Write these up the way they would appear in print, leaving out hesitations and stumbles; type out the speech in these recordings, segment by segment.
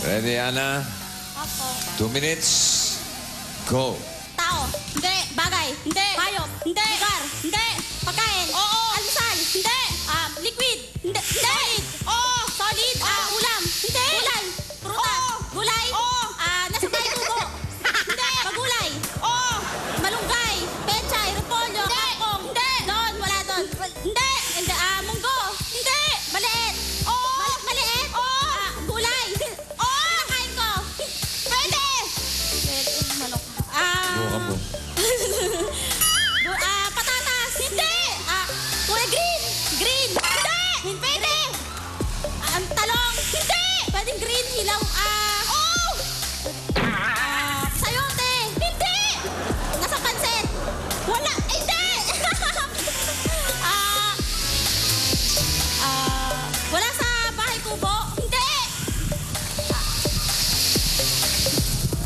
Ready, Ana? Opo. 2 minutes. Go. Tao. Hindi. Bagay. Hindi. Hayop. Hindi. Lugar. Hindi. Pagkain. Oo. Almusal. Hindi. Liquid. Hindi. Solid. Oo. Solid. Ulam. Hindi. Gulay. Prutas. Gulay. Oo. Nasa bahay tubo. Hindi. Magulay. Oo. Malunggay. Pechay. Repolyo. Kangkong. Hindi. Doon. Wala doon. Hindi. Hindi. Munggo. Hindi. Maliit. Oo. Maliit. Oo. Gulay. Oo. Nakain ko. Pwede. Manok. Buka mo. Patatas. Hindi. Kulay green. Green. Hindi. Pwede. Talong. Hindi. Pwedeng green. Hilaw. Oh. Sayote. Hindi. Nasa pansit. Wala. Hindi. Wala sa bahay kubo. Hindi.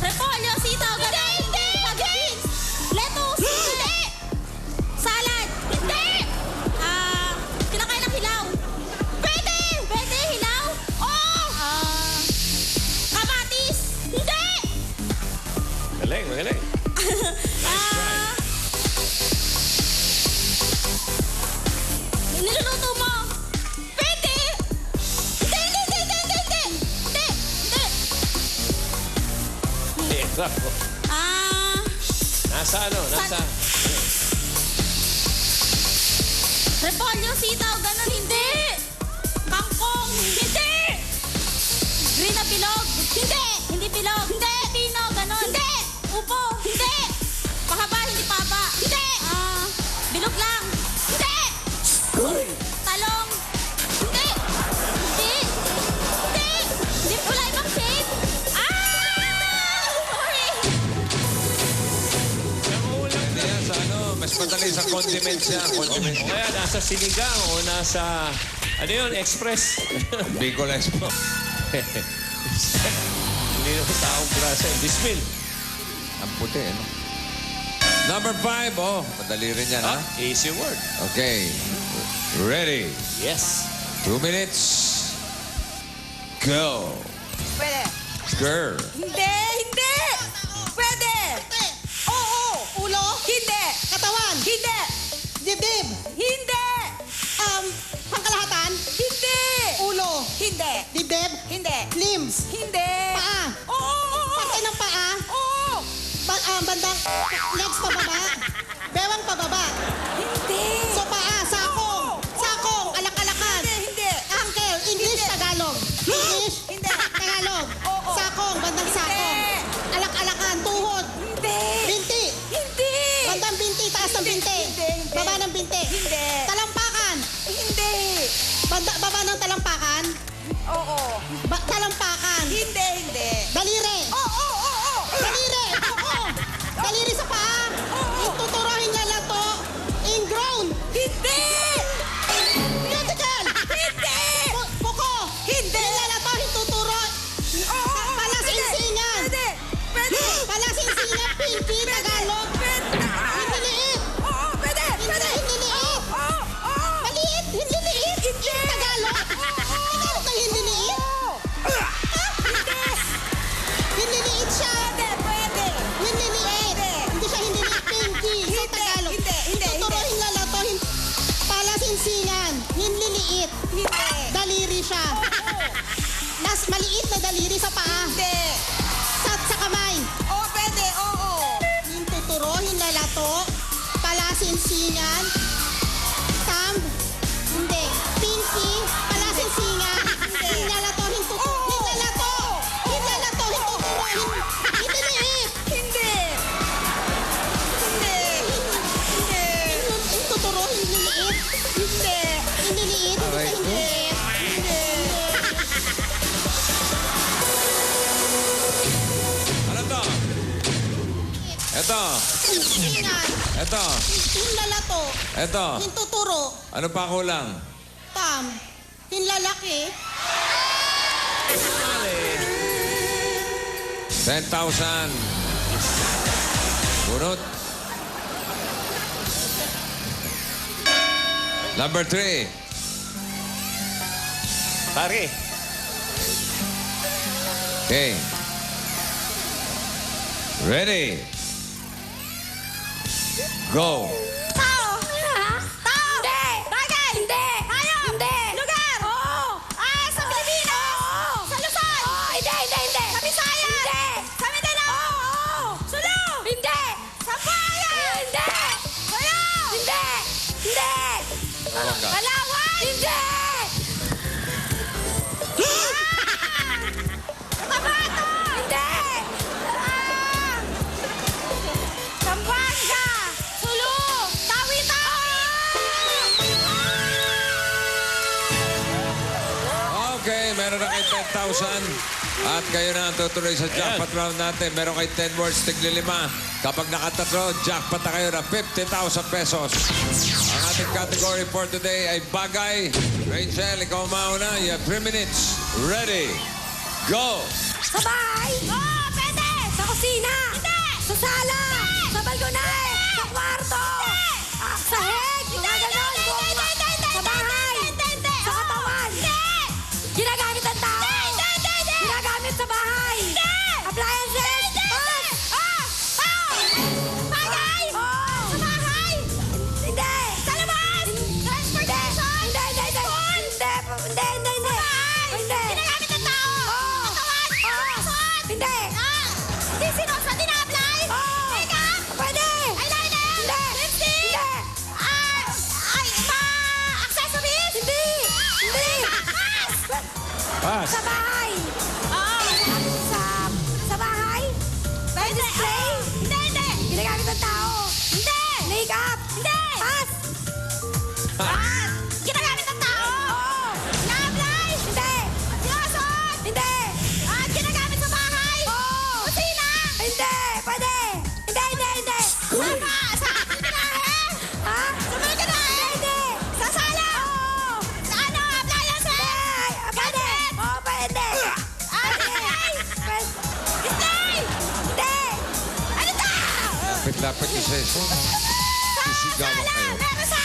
Repolyo, sitaw, gano'n. Hindi. Beans. Lettuce. Hindi. Salad. Hindi. Kinakain ng hilaw. Pwede. Pwede, hilaw. Oo. Kamatis. Hindi. Galing, magaling. Niluluto mo. Pwede. Hindi, hindi, hindi, hindi, hindi, hindi. Hindi, hindi. Hirap ko. Nasa ano? Nasa... Repolyo, sitaw, ganun, hindi. Kangkong, hindi. Green na bilog, hindi. Hindi bilog, hindi. Pino, ganun, hindi. Upo, hindi. Pahaba, hindi paba, hindi. Bilog lang, hindi. Talong, hindi. Hindi. Hindi. Hindi pula ibang shade. Sorry. Ang ulam na yan sa ano, mas madali sa condiments yan. Condiments. Kaya nasa sinigang o nasa... Ano yun? Express. Bicol Expo. Hindi naman taong grasa. Bismil. Ang puti, ano? Number 5. Oh, madali rin yan, ha? Easy word. Okay. Ready. Yes. 2 minutes. Go. Pwede. Girl. Hindi, hindi. Pwede. Oo. Ulo. Hindi. Katawan. Hindi. Dibdib. Hindi. Pangkalahatan. Hindi. Ulo. Hindi. Dibdib. Hindi. Limbs. Hindi. Paa. Oo. Parte ng paa. Oo. Bandang legs pababa. Bewang pababa. Hindi. So paa, sakong. Sakong, alak-alakan. Hindi. Ankle, English, Tagalog. English, hindi. Tagalog. Sakong, bandang sakong. Alak-alakan, tuhod. Hindi. Binti. Hindi. Bandang binti, taas ng binti. Baba ng binti. Hindi. Talampakan. Hindi. Baba ng talampakan. Oo. Talampakan. Hindi, hindi. Daliri. Oo. Daliri. Oo. Daliri sa paa. Tuturuhin niya lang to. Ingrown. Hindi. Vertical. Hindi. Kuko. Hindi. Nilalato, hintuturo. Palasinsingan. Pwede. Pwede. Palasinsingan, pinky, Tagalog. Hiniliit. Oo, pwede. Pwede. Hiniliit. Maliit. Hiniliit. Hindi. Tagalog. Tagalog na hiniliit. Hindi. Hiniliit siya. Pwede. Hiniliit. Hindi siya hiniliit. Pinky. Sa Tagalog. Hindi. Tuturuhin nga lang to. Palasinsingan. Hinliliit. Hindi. Daliri siya. Maliit na daliri sa paa. Hindi. Sa kamay. Oo, pwede. Oo. Hintuturo, hinlalato. Palasinsingan. Thumb. Hindi. Pinky. Palasinsingan. Hindi. Hinlalato, hintuturo. Hinlalato. Hinlalato, hintuturo. Hinliliit. Hindi. Hindi. Hindi. Hintuturo, hinliliit. Hindi. Hinliliit. Aray ko. Hindi. Ano to? Ito. Hinsingan. Ito. Hinlalato. Ito. Hintuturo. Ano pa kulang? Tam. Hinlalaki. 10,000. Bunot. Number 3. Pare. Okay. Ready? Go. Tao. Tao. Hindi. Bagay. Hindi. Hayop. Hindi. Lugar. Oo. Sa Pilipinas. Sa Luzon. Hindi. Sa Visayas. Hindi. Sa Mindanao. Sulu. Hindi. Sa Bayan. Hindi. Sayaw. Hindi. Tawag ka. Palawan. Hindi. Cotabato. Hindi. Zamboanga. Sulu. Okay, meron na kayo 10,000. At kayo na ang tutuloy sa jackpot round natin. Meron kayo 10 words, tigli 5. Kapag nakatatlo, jackpot na kayo na 50,000 pesos. Ang ating category for today ay bagay. Rachel, ikaw mauna. You have 3 minutes. Ready? Go! Sa bahay. Pwede. Sa kusina. Hindi. Sa sala. Hindi. Sa balkonahe. Hindi. Sa kwarto. Hindi. Sa heg. Mga ganon. Sa bahay. Hindi. Sa katawan. Hindi. Ginagamit ang tao. Hindi. Ginagamit sa bahay. Hindi. Appliances. Hindi. Tao. Bagay. Sa bahay. Hindi. Sa labas. Transportation. Hindi. Phone. Hindi. Sa bahay. Hindi. Ginagamit ang tao. Katawan. Suot. Hindi. Hindi sinusa. Dina-apply. Makeup. Pwede. Eyeliner. Hindi. Lipstick. Hindi. Accessories. Hindi. Pass. Sa bahay. Sa bahay. May display. Hindi. Ginagamit ng tao. Hindi. Makeup. Hindi. Pass. Ginagamit ng tao. Na-apply. Hindi. Sinusot. Hindi. Ginagamit sa bahay. Kusina. Hindi. Pwede. Hindi. Sa balkonahe. Sa balkonahe. Hindi. Sa sala. Sa appliances. Pwede. Pwede. Hindi. Ano to? Lapit-lapit yung session. Sisigawan kayo. Meron sa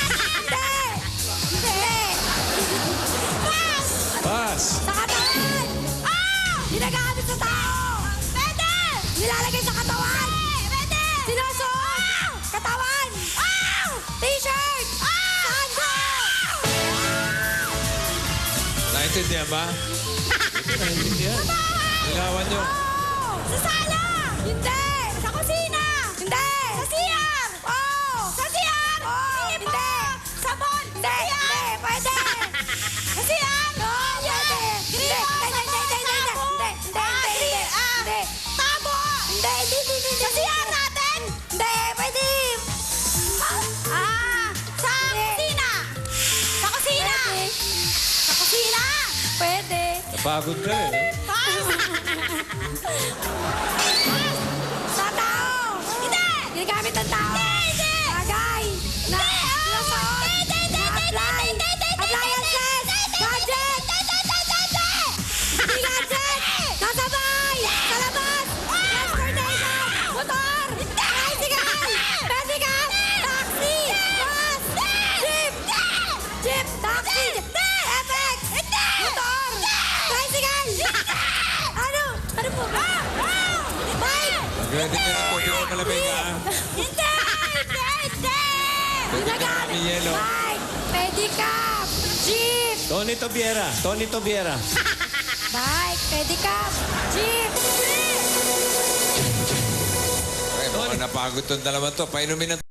Hindi. Pass. Pass. Sa katawan. Ginagamit sa tao. Pwede. Nilalagay sa katawan. Pwede. Sinusuot. Katawan. T-shirt. Sando. Naintindihan ba? Naintindihan. Ilawan nyo. Sa sala. Hindi. Sa kusina. Hindi. Sa CR. Sa CR. Hindi. Sa mall. Hindi. Pwede. Sa CR. Pwede. Hindi. Tabo. Hindi. Sa CR natin. Hindi. Pwede. Sa kusina. Sa kusina. Sa kusina. Pwede. Napagod ka eh. Sa tao. Hindi. Ginagamit ng tao. Hindi. Bagay. Na. Sinusuot. Na-apply. Appliances. Gadget. Hindi gadget. Nasa bahay. Sa labas. Transportation. Motor. Tricycle. Bicycle. Taxi. Bus. Jeep. Jeep. Taxi. FX. Motor. Tricycle. Ano? Ano po? Bike. Mag-ready ka ng tubig na malamig, ha? Hindi! Pwede ka kami yelo. Bike, pedicab, jeep, Tony Tobiera. bike, pedicab, jeep. Okay, mukhang napagod tong dalawa to. Painumin ng